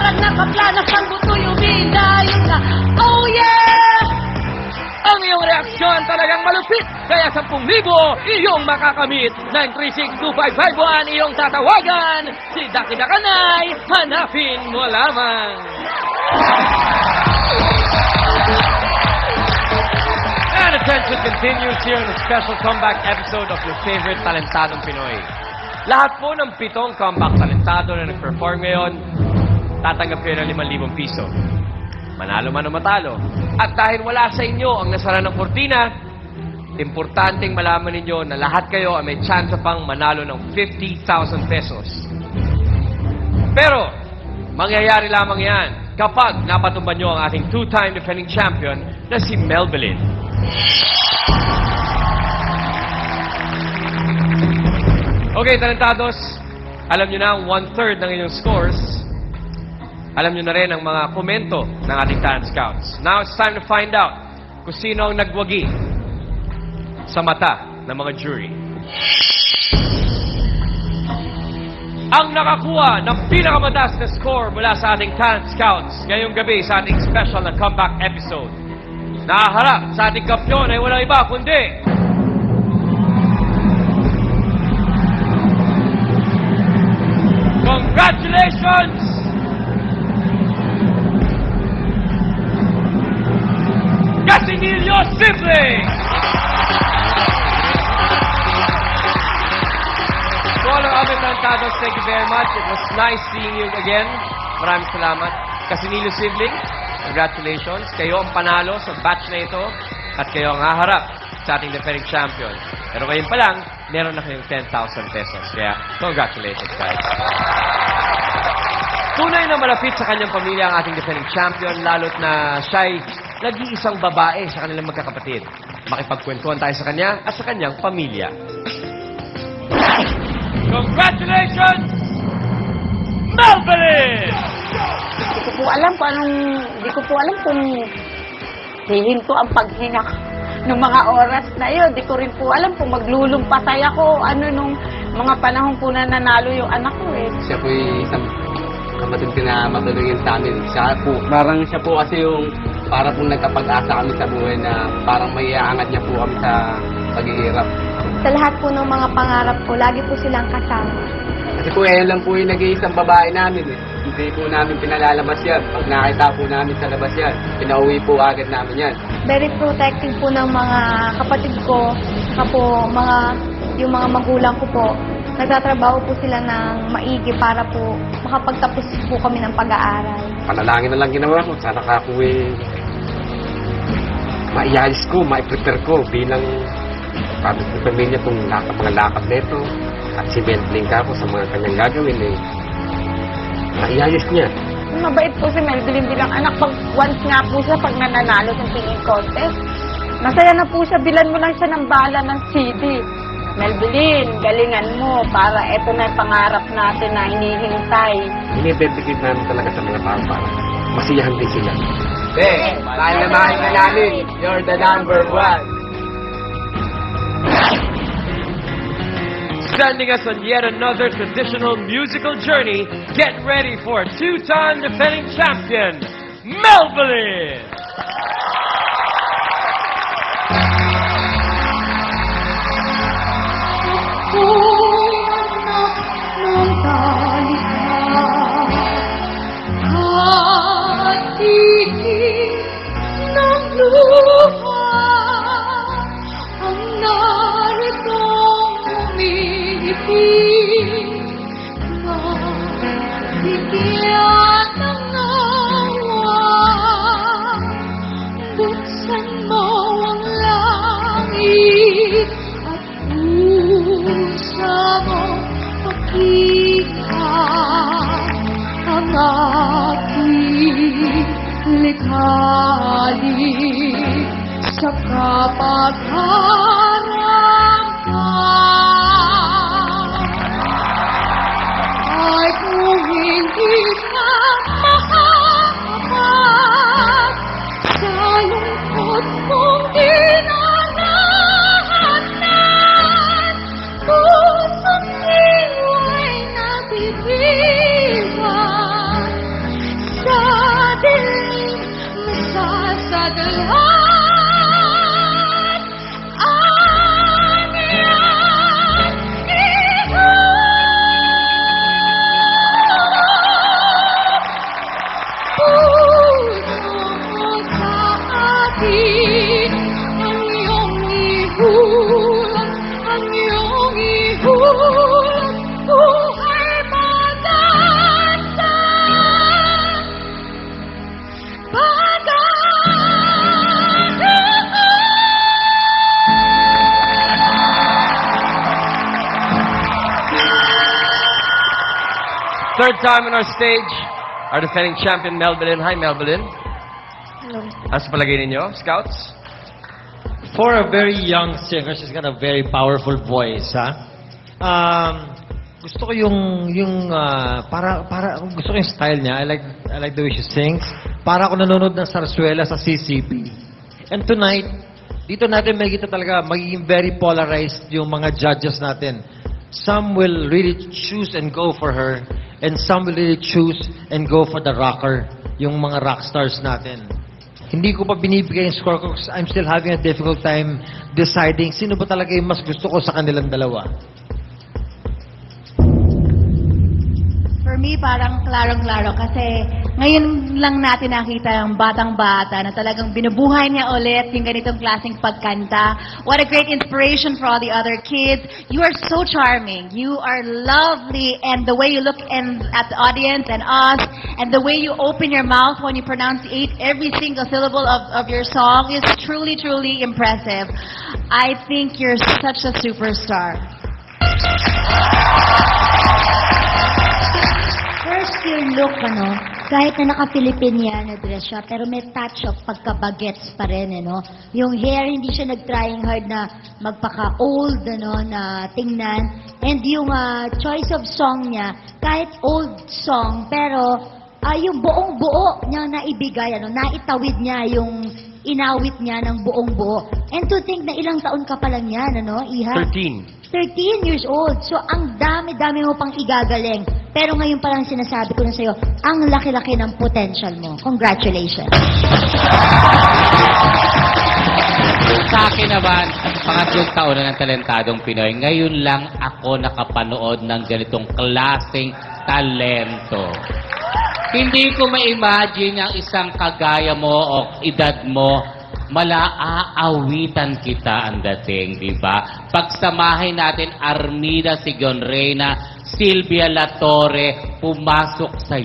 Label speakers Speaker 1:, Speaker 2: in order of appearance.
Speaker 1: Parang nakaplanas ang buto'y umilayo na. Oh yeah!
Speaker 2: Ang iyong reaksyon talagang malupit. Kaya 10,000 iyong makakamit. 936-2551 iyong tatawagan. Si Daki Dakanay, hanapin mo lamang. And attention continues here in a special comeback episode of your favorite Talentadong Pinoy. Lahat po ng 7 comeback talentado na nag-perform ngayon, tatanggap kayo ng 5,000 piso. Manalo man o matalo. At dahil wala sa inyo ang nasara ng kortina, importanteng malaman ninyo na lahat kayo ay may chance pang manalo ng 50,000 pesos. Pero, mangyayari lamang yan kapag napatumban nyo ang ating 2-time defending champion na si Melbelin. Okay, talentados, alam nyo na ang 1/3 ng inyong scores. Alam nyo na rin ang mga komento ng ating talent scouts. Now it's time to find out kung sino ang nagwagi sa mata ng mga jury. Ang nakakuha ng pinakamataas na score mula sa ating talent scouts ngayong gabi sa ating special na comeback episode. Nakaharap sa ating kampiyon ay walang iba kundi congratulations! Casimilio Sibling! To all our other talentados, thank you very much. It was nice seeing you again. Maraming salamat. Casimilio Sibling, congratulations. Kayo ang panalo sa batch na ito at kayo ang haharap sa ating defending champion. Pero ngayon pa lang, meron na kayong 10,000 pesos. Kaya, congratulations guys. Tunay na malapit sa kanyang pamilya ang ating defending champion, lalo't na siya'y nag-iisang babae sa kanilang magkakapatid. Makipagkwentuhan tayo sa kanya at sa kanyang pamilya. Congratulations, Melbelin!
Speaker 3: Hindi ko po alam kung hihinto ang paghinak ng mga oras na yun. Di ko rin po alam kung maglulumpasay ako nung mga panahon po na nanalo yung anak ko eh.
Speaker 4: Siya po yung isang kapatid na matulungin sa amin. Parang siya po kasi yung para pong nagkapag-asa kami sa buhay na parang may iaangat niya po kami sa paghihirap.
Speaker 5: Sa lahat po ng mga pangarap ko, lagi po silang kasama.
Speaker 4: Kasi po, yan lang po yung nag-iisang babae namin eh. Hindi po namin pinalalabas yan. Pag nakita po namin sa labas yan, pinauwi po agad namin yan.
Speaker 5: Very protective po ng mga kapatid ko, saka po yung mga magulang ko po. Nagtatrabaho po sila ng maigi para po makapagtapos po kami ng pag-aaral.
Speaker 4: Panalangin na lang ginawa ko. Sana ka po maiayos ko, maiprepare ko bilang para sa pamilya kung mga lakad nito at si Melbelin ka po sa mga kanyang gagawin eh. Maiayos niya.
Speaker 3: Mabait po si Melbelin bilang anak. Once nga po siya pag nananalo sa singing contest, masaya na po siya. Bilan mo lang siya ng bala ng CD. Melbelin, galingan mo para eto na yung pangarap natin na hinihintay.
Speaker 4: Inibibigay namin talaga sa mga tao para masiyahan din sila. Mahal na mahal ka namin. You're the number 1.
Speaker 2: Sending us on yet another traditional musical journey, get ready for 2-time defending champion, Melbelin!
Speaker 1: Buksan mo ang langit at pusa mo pakita ang aking likhain sa kapagharap ka. Ay kung hindi ka makakapat sa lungkot kong dinanahanan, pusong iwa'y nabibiwan
Speaker 2: third time on our stage, our defending champion, Melvin. Hi, Melvin.
Speaker 5: Hello.
Speaker 2: Ano sa palagay ninyo, Scouts?
Speaker 6: For a very young singer, she's got a very powerful voice, ha? Gusto ko gusto ko yung style niya. I like the way she sings. Para ako nanonood ng Sarsuela sa CCP. And tonight, dito natin makikita talaga magiging very polarized yung mga judges natin. Some will really choose and go for her, and some will really choose and go for the rocker, yung mga rock stars natin. Hindi ko pa binibigay yung score ko because I'm still having a difficult time deciding sino ba talaga yung mas gusto ko sa kanilang dalawa.
Speaker 5: For me, parang klarong-klaro kasi ngayon lang natin nakita ang batang-bata na talagang binubuhay niya ulit yung ganitong klaseng pagkanta. What a great inspiration for all the other kids. You are so charming. You are lovely, and the way you look at the audience and us, and the way you open your mouth when you pronunciate every single syllable of your song is truly, truly impressive. I think you're such a superstar.
Speaker 7: First, yung look, kahit na naka-Filipiniana dress siya, pero may touch of pagka-bagets pa rin, Yung hair, hindi siya nag-trying hard na magpaka-old, na tingnan. And yung choice of song niya, kahit old song, pero yung buong-buo niya naibigay, naitawid niya yung inawit niya ng buong-buo. And to think na ilang taon ka pa lang yan, Iha?
Speaker 2: 13.
Speaker 7: 13 years old. So, ang dami-dami mo pang igagaling. Pero ngayon pa lang sinasabi ko na sa'yo, ang laki-laki ng potential mo. Congratulations.
Speaker 8: Sa akin naman, pangatlong taon na ng Talentadong Pinoy, ngayon lang ako nakapanood ng ganitong klaseng talento. Hindi ko ma-imagine ang isang kagaya mo o edad mo, malaawitan kita ang dating, di ba? Pagsamahin natin Armida Sigonreyna, Silvia La Torre, pumasok sa